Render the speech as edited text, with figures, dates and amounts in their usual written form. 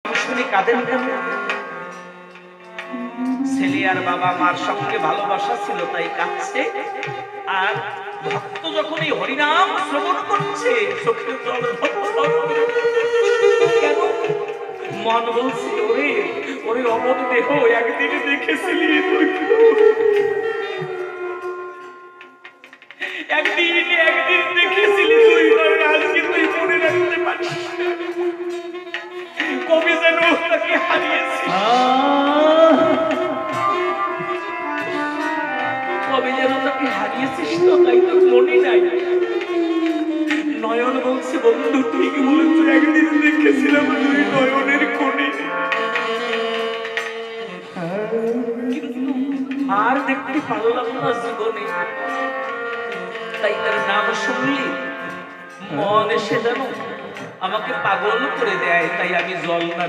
শুনে কাঁদেন কেন? ছেলে আর বাবা মার সঙ্গে ভালোবাসা ছিল তাই কাঁদছে। আর ভক্ত যখন এই হরিনাম শ্রবণ করছে চোখের জল কেন? মন বলছে ওরে ওরে অমর দেহ একদিন দেখেছিলি একদিন দেখেছিলি তুই, আজকে তুই মনে রাখতে পারিস। কবি যেন তাকে হারিয়েছি, কবি যেন তাকে হারিয়েছিস তো, তাই তোর মনে নাই। নয়ন বলছে বন্ধু তুই কি বলেছ, একদিন দেখেছিলাম তুই নয়নের কোণে, কিন্তু আর দেখতে পারলাম না জীবনে। তাই তার নাম শুনলি মন এসে যেন আমাকে পাগল করে দেয়, তাই আমি জল না